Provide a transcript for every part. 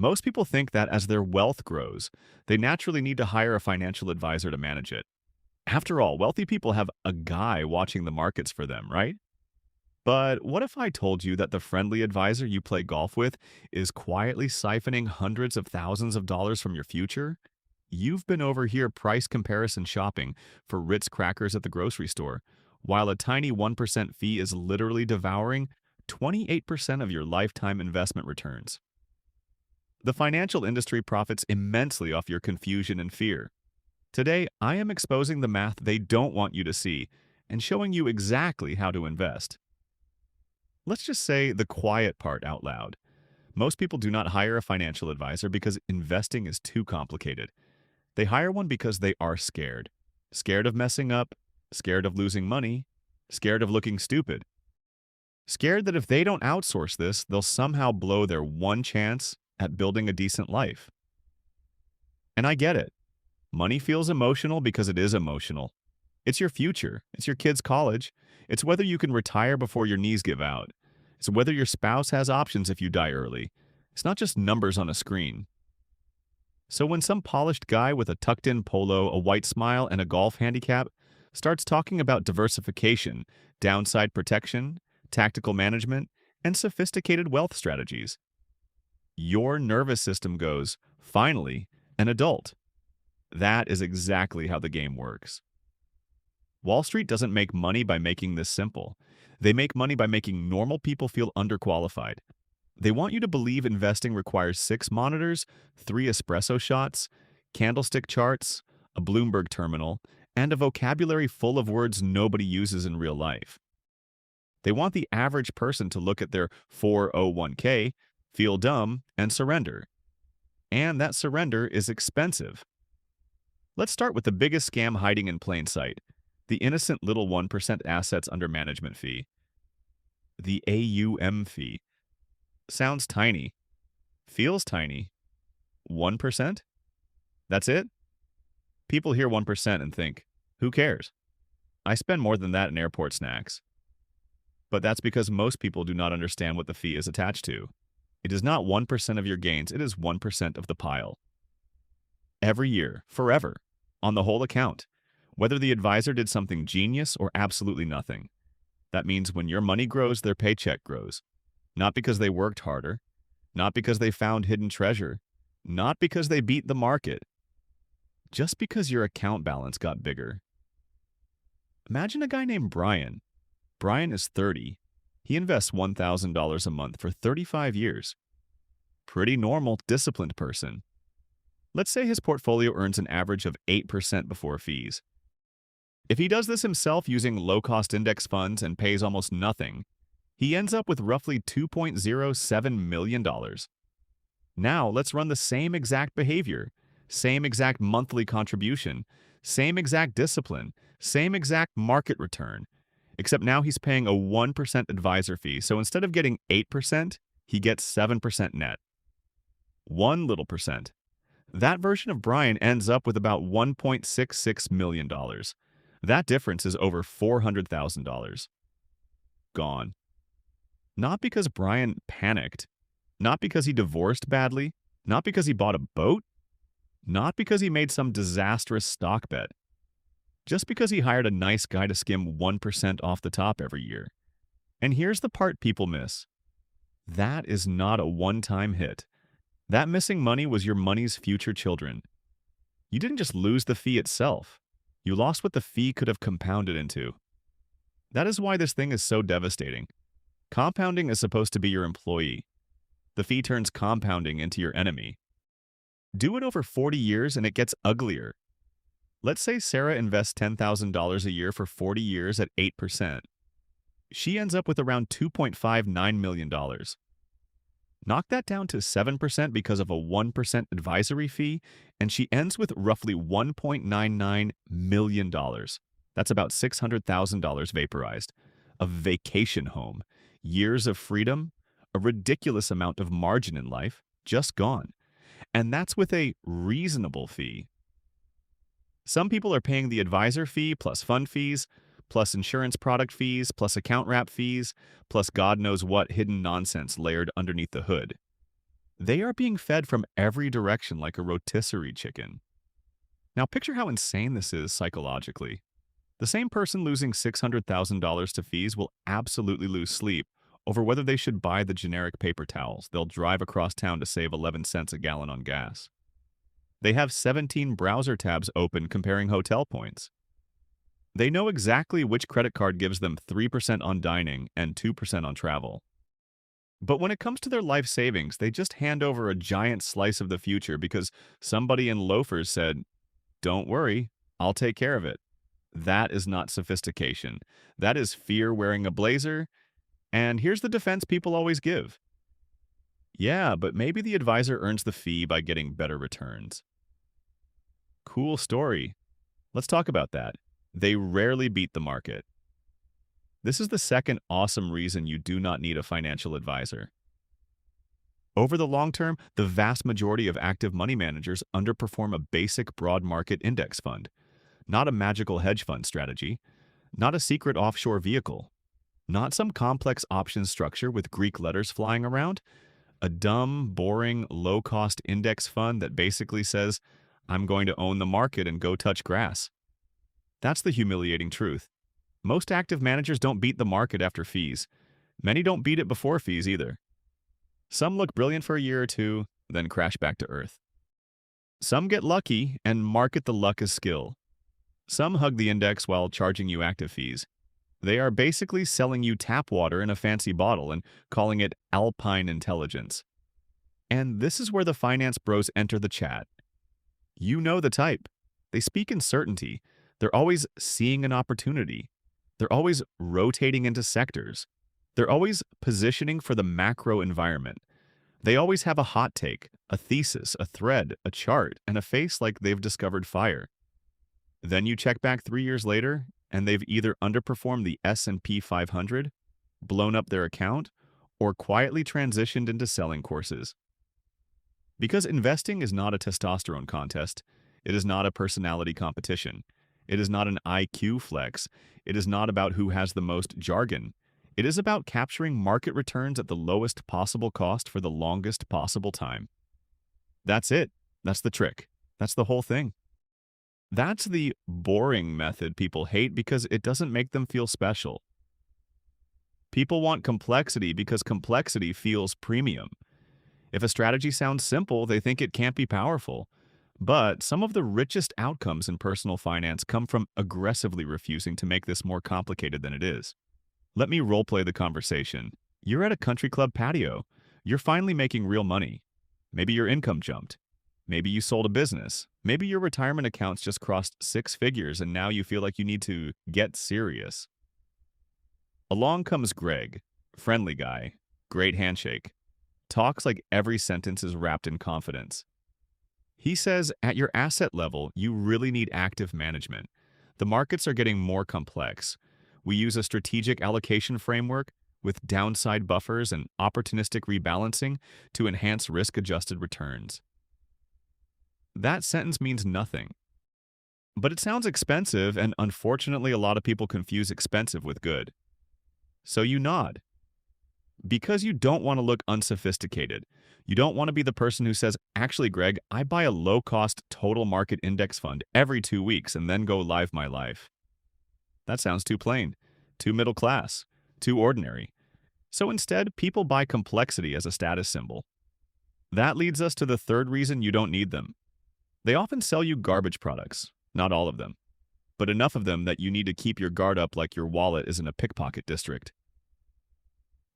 Most people think that as their wealth grows, they naturally need to hire a financial advisor to manage it. After all, wealthy people have a guy watching the markets for them, right? But what if I told you that the friendly advisor you play golf with is quietly siphoning hundreds of thousands of dollars from your future? You've been over here price comparison shopping for Ritz crackers at the grocery store, while a tiny 1% fee is literally devouring 28% of your lifetime investment returns. The financial industry profits immensely off your confusion and fear. Today, I am exposing the math they don't want you to see and showing you exactly how to invest. Let's just say the quiet part out loud. Most people do not hire a financial advisor because investing is too complicated. They hire one because they are scared. Scared of messing up, scared of losing money, scared of looking stupid. Scared that if they don't outsource this, they'll somehow blow their one chance at building a decent life. And I get it. Money feels emotional because it is emotional. It's your future. It's your kid's college. It's whether you can retire before your knees give out. It's whether your spouse has options if you die early. It's not just numbers on a screen. So when some polished guy with a tucked-in polo, a white smile, and a golf handicap starts talking about diversification, downside protection, tactical management, and sophisticated wealth strategies, your nervous system goes, finally, an adult. That is exactly how the game works. Wall Street doesn't make money by making this simple. They make money by making normal people feel underqualified. They want you to believe investing requires 6 monitors, 3 espresso shots, candlestick charts, a Bloomberg terminal, and a vocabulary full of words nobody uses in real life. They want the average person to look at their 401k, feel dumb, and surrender. And that surrender is expensive. Let's start with the biggest scam hiding in plain sight, the innocent little 1% assets under management fee. The AUM fee. Sounds tiny. Feels tiny. 1%? That's it? People hear 1% and think, who cares? I spend more than that in airport snacks. But that's because most people do not understand what the fee is attached to. It is not 1% of your gains, it is 1% of the pile. Every year, forever, on the whole account, whether the advisor did something genius or absolutely nothing. That means when your money grows, their paycheck grows. Not because they worked harder, not because they found hidden treasure, not because they beat the market, just because your account balance got bigger. Imagine a guy named Brian. Brian is 30. He invests $1,000 a month for 35 years. Pretty normal, disciplined person. Let's say his portfolio earns an average of 8% before fees. If he does this himself using low-cost index funds and pays almost nothing, he ends up with roughly $2.07 million. Now, let's run the same exact behavior, same exact monthly contribution, same exact discipline, same exact market return, except now he's paying a 1% advisor fee, so instead of getting 8%, he gets 7% net. One little percent. That version of Brian ends up with about $1.66 million. That difference is over $400,000. Gone. Not because Brian panicked, not because he divorced badly, not because he bought a boat, not because he made some disastrous stock bet, just because he hired a nice guy to skim 1% off the top every year. And here's the part people miss. That is not a one-time hit. That missing money was your money's future children. You didn't just lose the fee itself. You lost what the fee could have compounded into. That is why this thing is so devastating. Compounding is supposed to be your employee. The fee turns compounding into your enemy. Do it over 40 years and it gets uglier. Let's say Sarah invests $10,000 a year for 40 years at 8%. She ends up with around $2.59 million. Knock that down to 7% because of a 1% advisory fee, and she ends with roughly $1.99 million. That's about $600,000 vaporized. A vacation home, years of freedom, a ridiculous amount of margin in life, just gone. And that's with a reasonable fee. Some people are paying the advisor fee plus fund fees, plus insurance product fees, plus account wrap fees, plus God knows what hidden nonsense layered underneath the hood. They are being fed from every direction like a rotisserie chicken. Now, picture how insane this is psychologically. The same person losing $600,000 to fees will absolutely lose sleep over whether they should buy the generic paper towels they'll drive across town to save 11 cents a gallon on gas. They have 17 browser tabs open comparing hotel points. They know exactly which credit card gives them 3% on dining and 2% on travel. But when it comes to their life savings, they just hand over a giant slice of the future because somebody in loafers said, "Don't worry, I'll take care of it." That is not sophistication. That is fear wearing a blazer. And here's the defense people always give. Yeah, but maybe the advisor earns the fee by getting better returns. Cool story. Let's talk about that. They rarely beat the market. This is the second awesome reason you do not need a financial advisor. Over the long term, the vast majority of active money managers underperform a basic broad market index fund, not a magical hedge fund strategy, not a secret offshore vehicle, not some complex option structure with Greek letters flying around, a dumb, boring, low-cost index fund that basically says, "I'm going to own the market and go touch grass." That's the humiliating truth. Most active managers don't beat the market after fees. Many don't beat it before fees either. Some look brilliant for a year or two, then crash back to earth. Some get lucky and market the luck as skill. Some hug the index while charging you active fees. They are basically selling you tap water in a fancy bottle and calling it alpine intelligence. And this is where the finance bros enter the chat. You know the type. They speak in certainty. They're always seeing an opportunity. They're always rotating into sectors. They're always positioning for the macro environment. They always have a hot take, a thesis, a thread, a chart, and a face like they've discovered fire. Then you check back 3 years later, and they've either underperformed the S&P 500, blown up their account, or quietly transitioned into selling courses. Because investing is not a testosterone contest, it is not a personality competition, it is not an IQ flex, it is not about who has the most jargon. It is about capturing market returns at the lowest possible cost for the longest possible time. That's it. That's the trick. That's the whole thing. That's the boring method people hate because it doesn't make them feel special. People want complexity because complexity feels premium. If a strategy sounds simple, they think it can't be powerful. But some of the richest outcomes in personal finance come from aggressively refusing to make this more complicated than it is. Let me role-play the conversation. You're at a country club patio. You're finally making real money. Maybe your income jumped. Maybe you sold a business. Maybe your retirement accounts just crossed 6 figures and now you feel like you need to get serious. Along comes Greg, friendly guy, great handshake, talks like every sentence is wrapped in confidence. He says, at your asset level, you really need active management. The markets are getting more complex. We use a strategic allocation framework with downside buffers and opportunistic rebalancing to enhance risk-adjusted returns. That sentence means nothing. But it sounds expensive, and unfortunately a lot of people confuse expensive with good. So you nod. Because you don't want to look unsophisticated. You don't want to be the person who says, actually, Greg, I buy a low-cost total market index fund every 2 weeks and then go live my life. That sounds too plain, too middle class, too ordinary. So instead, people buy complexity as a status symbol. That leads us to the third reason you don't need them. They often sell you garbage products, not all of them, but enough of them that you need to keep your guard up like your wallet is in a pickpocket district.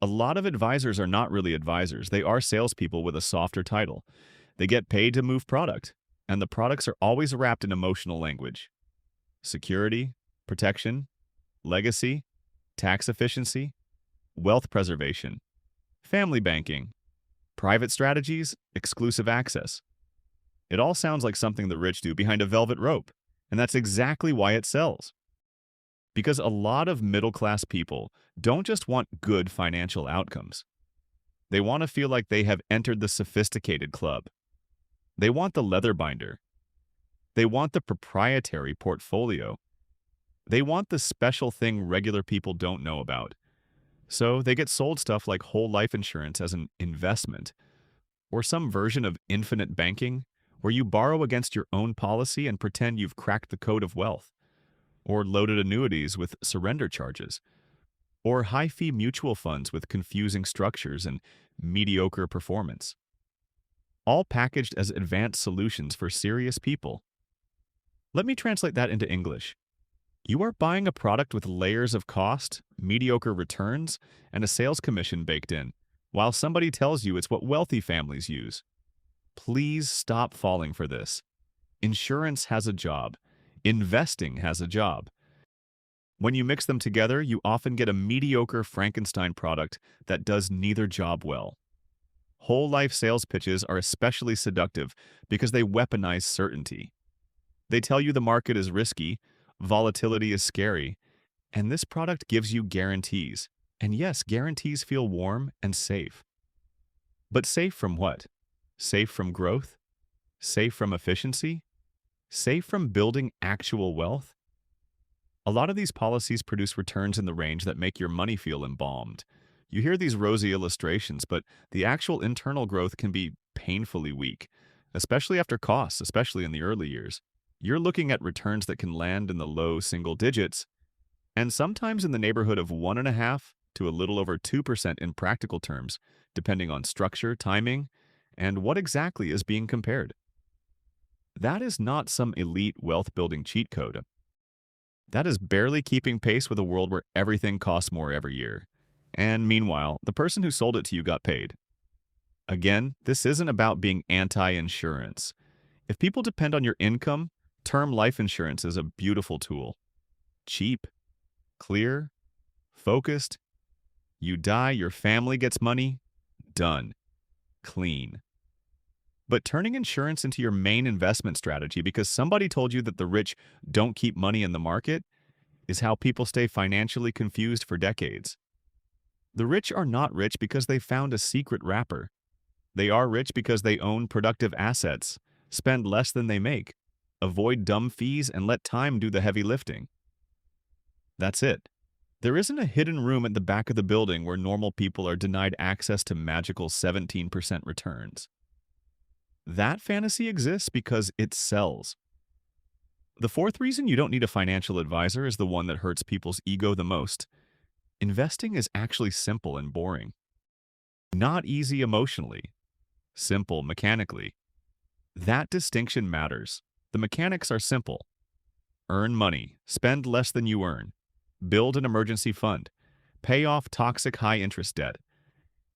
A lot of advisors are not really advisors. They are salespeople with a softer title. They get paid to move product, and the products are always wrapped in emotional language. Security, protection, legacy, tax efficiency, wealth preservation, family banking, private strategies, exclusive access. It all sounds like something the rich do behind a velvet rope, and that's exactly why it sells. Because a lot of middle-class people don't just want good financial outcomes. They want to feel like they have entered the sophisticated club. They want the leather binder. They want the proprietary portfolio. They want the special thing regular people don't know about. So they get sold stuff like whole life insurance as an investment, or some version of infinite banking, where you borrow against your own policy and pretend you've cracked the code of wealth, or loaded annuities with surrender charges, or high-fee mutual funds with confusing structures and mediocre performance, all packaged as advanced solutions for serious people. Let me translate that into English. You are buying a product with layers of cost, mediocre returns, and a sales commission baked in, while somebody tells you it's what wealthy families use. Please stop falling for this. Insurance has a job. Investing has a job. When you mix them together, you often get a mediocre Frankenstein product that does neither job well. Whole life sales pitches are especially seductive because they weaponize certainty. They tell you the market is risky, volatility is scary, and this product gives you guarantees. And yes, guarantees feel warm and safe. But safe from what? Safe from growth? Safe from efficiency? Safe from building actual wealth? A lot of these policies produce returns in the range that make your money feel embalmed. You hear these rosy illustrations, but the actual internal growth can be painfully weak, especially after costs, especially in the early years. You're looking at returns that can land in the low single digits, and sometimes in the neighborhood of 1.5 to a little over 2% in practical terms, depending on structure, timing, and what exactly is being compared. That is not some elite wealth-building cheat code. That is barely keeping pace with a world where everything costs more every year. And meanwhile, the person who sold it to you got paid. Again, this isn't about being anti-insurance. If people depend on your income, term life insurance is a beautiful tool. Cheap, clear, focused. You die, your family gets money. Done. Clean. But turning insurance into your main investment strategy because somebody told you that the rich don't keep money in the market is how people stay financially confused for decades. The rich are not rich because they found a secret wrapper. They are rich because they own productive assets, spend less than they make, avoid dumb fees, and let time do the heavy lifting. That's it. There isn't a hidden room at the back of the building where normal people are denied access to magical 17% returns. That fantasy exists because it sells. The fourth reason you don't need a financial advisor is the one that hurts people's ego the most. Investing is actually simple and boring. Not easy emotionally. Simple mechanically. That distinction matters. The mechanics are simple. Earn money. Spend less than you earn. Build an emergency fund. Pay off toxic high-interest debt.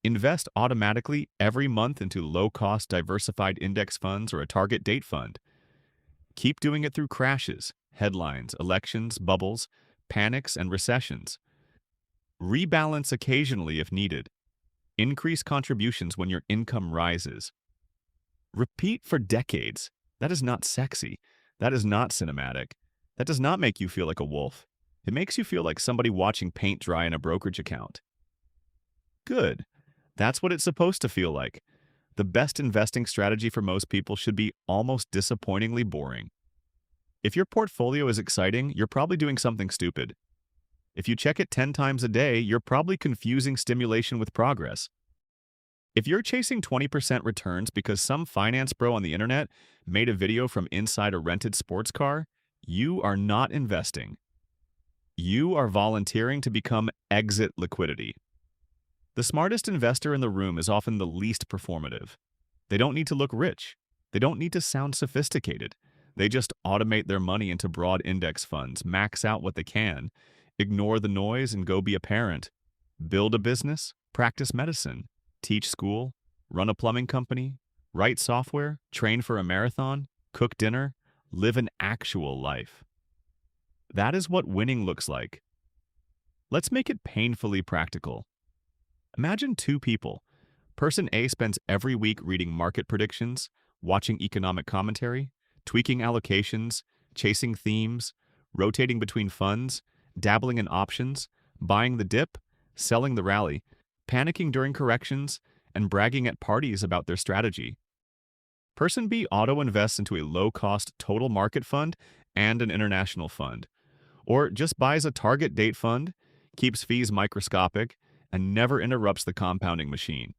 Invest automatically every month into low-cost diversified index funds or a target date fund. Keep doing it through crashes, headlines, elections, bubbles, panics, and recessions. Rebalance occasionally if needed. Increase contributions when your income rises. Repeat for decades. That is not sexy. That is not cinematic. That does not make you feel like a wolf. It makes you feel like somebody watching paint dry in a brokerage account. Good. That's what it's supposed to feel like. The best investing strategy for most people should be almost disappointingly boring. If your portfolio is exciting, you're probably doing something stupid. If you check it 10 times a day, you're probably confusing stimulation with progress. If you're chasing 20% returns because some finance bro on the internet made a video from inside a rented sports car, you are not investing. You are volunteering to become exit liquidity. The smartest investor in the room is often the least performative. They don't need to look rich. They don't need to sound sophisticated. They just automate their money into broad index funds, max out what they can, ignore the noise, and go be a parent. Build a business, practice medicine, teach school, run a plumbing company, write software, train for a marathon, cook dinner, live an actual life. That is what winning looks like. Let's make it painfully practical. Imagine two people. Person A spends every week reading market predictions, watching economic commentary, tweaking allocations, chasing themes, rotating between funds, dabbling in options, buying the dip, selling the rally, panicking during corrections, and bragging at parties about their strategy. Person B auto-invests into a low-cost total market fund and an international fund, or just buys a target date fund, keeps fees microscopic, and never interrupts the compounding machine.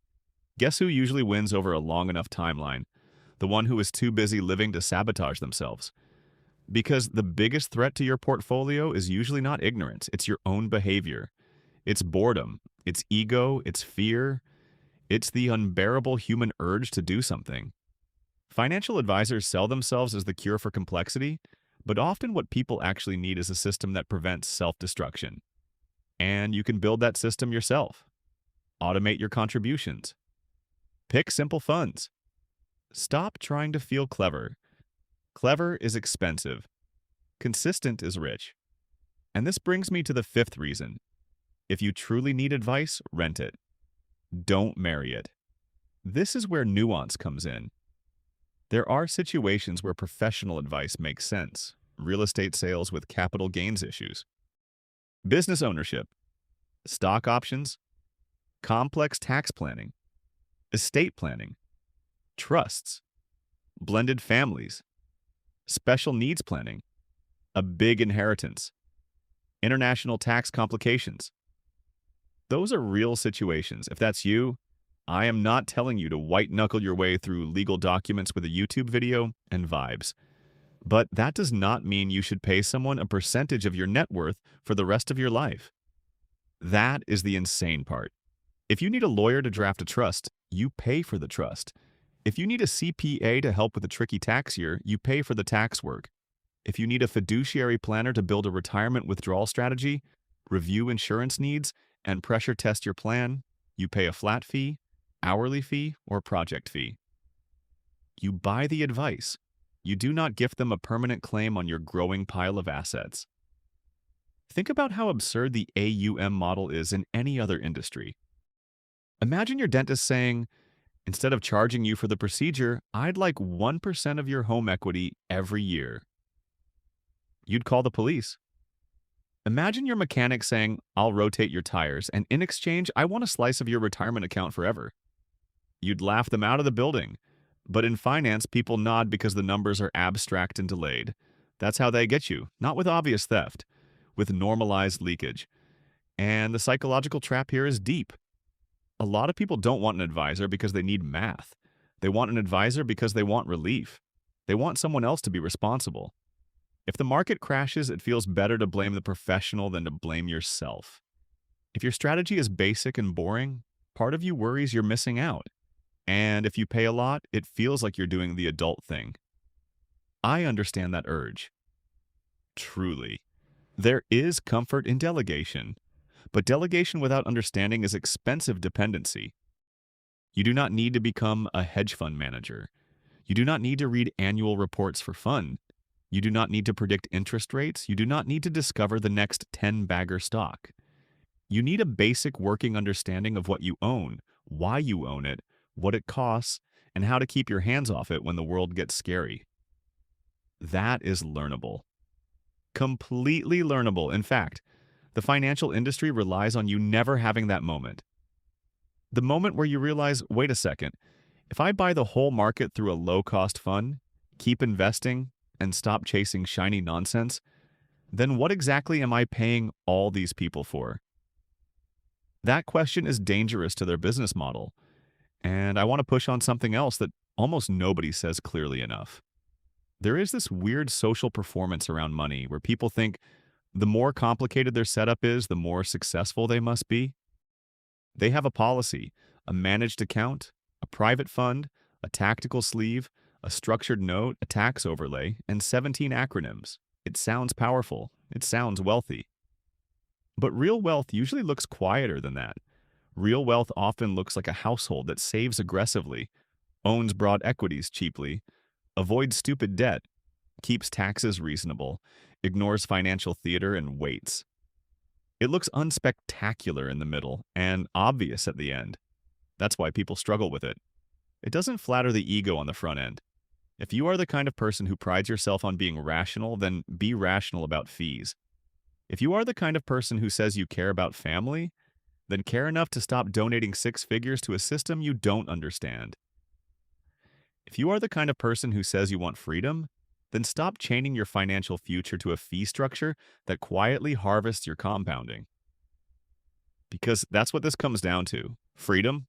Guess who usually wins over a long enough timeline? The one who is too busy living to sabotage themselves. Because the biggest threat to your portfolio is usually not ignorance, it's your own behavior. It's boredom, it's ego, it's fear, it's the unbearable human urge to do something. Financial advisors sell themselves as the cure for complexity, but often what people actually need is a system that prevents self-destruction. And you can build that system yourself. Automate your contributions. Pick simple funds. Stop trying to feel clever. Clever is expensive. Consistent is rich. And this brings me to the fifth reason. If you truly need advice, rent it. Don't marry it. This is where nuance comes in. There are situations where professional advice makes sense. Real estate sales with capital gains issues. Business ownership. Stock options. Complex tax planning. Estate planning. Trusts. Blended families. Special needs planning. A big inheritance. International tax complications. Those are real situations. If that's you, I am not telling you to white-knuckle your way through legal documents with a YouTube video and vibes. But that does not mean you should pay someone a percentage of your net worth for the rest of your life. That is the insane part. If you need a lawyer to draft a trust, you pay for the trust. If you need a CPA to help with a tricky tax year, you pay for the tax work. If you need a fiduciary planner to build a retirement withdrawal strategy, review insurance needs, and pressure test your plan, you pay a flat fee, hourly fee, or project fee. You buy the advice. You do not gift them a permanent claim on your growing pile of assets. Think about how absurd the AUM model is in any other industry. Imagine your dentist saying, instead of charging you for the procedure, I'd like 1% of your home equity every year. You'd call the police. Imagine your mechanic saying, I'll rotate your tires, and in exchange, I want a slice of your retirement account forever. You'd laugh them out of the building. But in finance, people nod because the numbers are abstract and delayed. That's how they get you, not with obvious theft, with normalized leakage. And the psychological trap here is deep. A lot of people don't want an advisor because they need math. They want an advisor because they want relief. They want someone else to be responsible. If the market crashes, it feels better to blame the professional than to blame yourself. If your strategy is basic and boring, part of you worries you're missing out. And if you pay a lot, it feels like you're doing the adult thing. I understand that urge. Truly. There is comfort in delegation, but delegation without understanding is expensive dependency. You do not need to become a hedge fund manager. You do not need to read annual reports for fun. You do not need to predict interest rates. You do not need to discover the next 10-bagger stock. You need a basic working understanding of what you own, why you own it, what it costs, and how to keep your hands off it when the world gets scary. That is learnable. Completely learnable. In fact, the financial industry relies on you never having that moment. The moment where you realize, wait a second, if I buy the whole market through a low-cost fund, keep investing, and stop chasing shiny nonsense, then what exactly am I paying all these people for? That question is dangerous to their business model. And I want to push on something else that almost nobody says clearly enough. There is this weird social performance around money where people think the more complicated their setup is, the more successful they must be. They have a policy, a managed account, a private fund, a tactical sleeve, a structured note, a tax overlay, and 17 acronyms. It sounds powerful. It sounds wealthy. But real wealth usually looks quieter than that. Real wealth often looks like a household that saves aggressively, owns broad equities cheaply, avoids stupid debt, keeps taxes reasonable, ignores financial theater, and waits. It looks unspectacular in the middle and obvious at the end. That's why people struggle with it. It doesn't flatter the ego on the front end. If you are the kind of person who prides yourself on being rational, then be rational about fees. If you are the kind of person who says you care about family, then care enough to stop donating six figures to a system you don't understand. If you are the kind of person who says you want freedom, then stop chaining your financial future to a fee structure that quietly harvests your compounding. Because that's what this comes down to. Freedom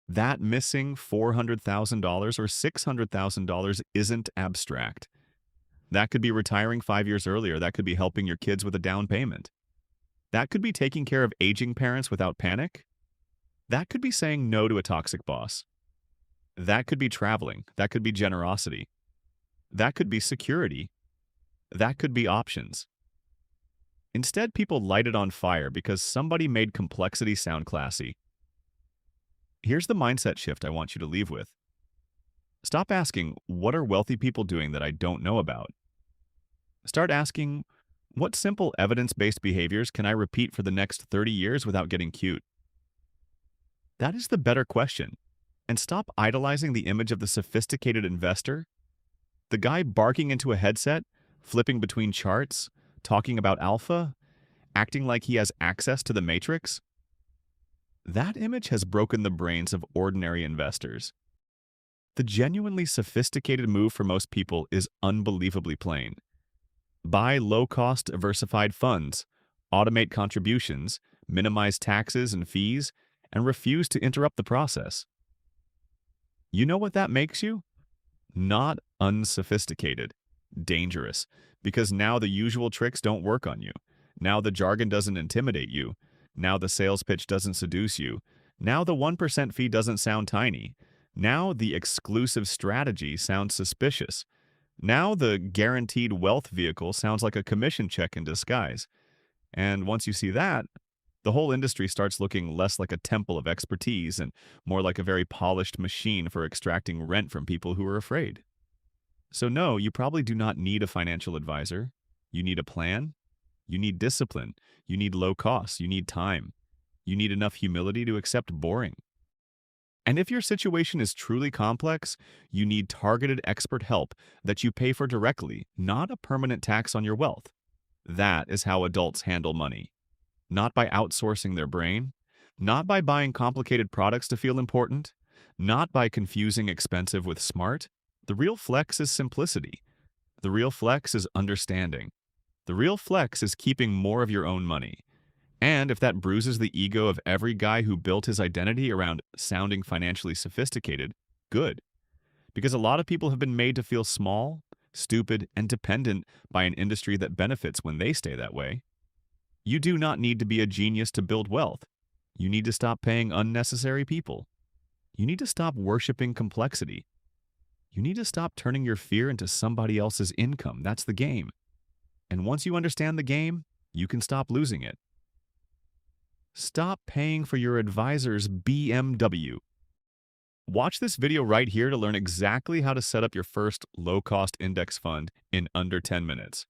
That missing $400,000 or $600,000 isn't abstract. That could be retiring 5 years earlier. That could be helping your kids with a down payment. That could be taking care of aging parents without panic. That could be saying no to a toxic boss. That could be traveling. That could be generosity. That could be security. That could be options. Instead, people light it on fire because somebody made complexity sound classy. Here's the mindset shift I want you to leave with. Stop asking, what are wealthy people doing that I don't know about? Start asking, what simple evidence-based behaviors can I repeat for the next 30 years without getting cute? That is the better question. And stop idolizing the image of the sophisticated investor, the guy barking into a headset, flipping between charts, talking about alpha, acting like he has access to the matrix. That image has broken the brains of ordinary investors. The genuinely sophisticated move for most people is unbelievably plain. Buy low-cost diversified funds, automate contributions, minimize taxes and fees, and refuse to interrupt the process. You know what that makes you? Not unsophisticated, dangerous, because now the usual tricks don't work on you. Now the jargon doesn't intimidate you. Now the sales pitch doesn't seduce you. Now the 1% fee doesn't sound tiny. Now the exclusive strategy sounds suspicious. Now the guaranteed wealth vehicle sounds like a commission check in disguise. And once you see that, the whole industry starts looking less like a temple of expertise and more like a very polished machine for extracting rent from people who are afraid. So no, you probably do not need a financial advisor. You need a plan. You need discipline. You need low costs. You need time. You need enough humility to accept boring. And if your situation is truly complex, you need targeted expert help that you pay for directly, not a permanent tax on your wealth. That is how adults handle money. Not by outsourcing their brain, not by buying complicated products to feel important, not by confusing expensive with smart. The real flex is simplicity. The real flex is understanding. The real flex is keeping more of your own money. And if that bruises the ego of every guy who built his identity around sounding financially sophisticated, good. Because a lot of people have been made to feel small, stupid, and dependent by an industry that benefits when they stay that way. You do not need to be a genius to build wealth. You need to stop paying unnecessary people. You need to stop worshiping complexity. You need to stop turning your fear into somebody else's income. That's the game. And once you understand the game, you can stop losing it. Stop paying for your advisor's BMW. Watch this video right here to learn exactly how to set up your first low-cost index fund in under 10 minutes.